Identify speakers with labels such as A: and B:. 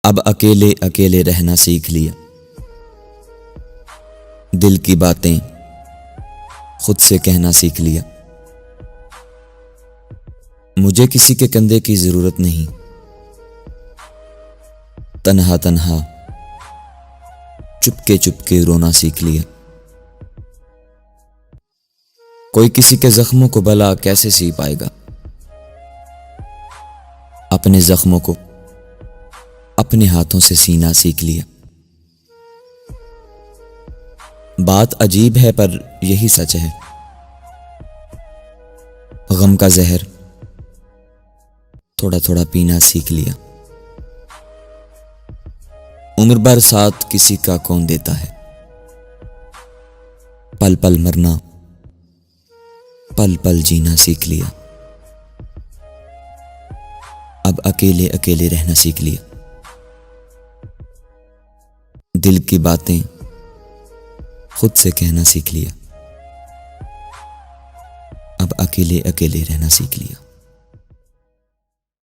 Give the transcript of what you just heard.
A: अब अकेले अकेले रहना सीख लिया। दिल की बातें खुद से कहना सीख लिया। मुझे किसी के कंधे की जरूरत नहीं। तन्हा तन्हा चुपके चुपके रोना सीख लिया। कोई किसी के जख्मों को भला कैसे सी पाएगा। अपने जख्मों को अपने हाथों से सीना सीख लिया। बात अजीब है पर यही सच है। गम का जहर थोड़ा थोड़ा पीना सीख लिया। उम्र भर साथ किसी का कौन देता है। पल पल मरना पल पल जीना सीख लिया। अब अकेले अकेले रहना सीख लिया। दिल की बातें खुद से कहना सीख लिया। अब अकेले अकेले रहना सीख लिया।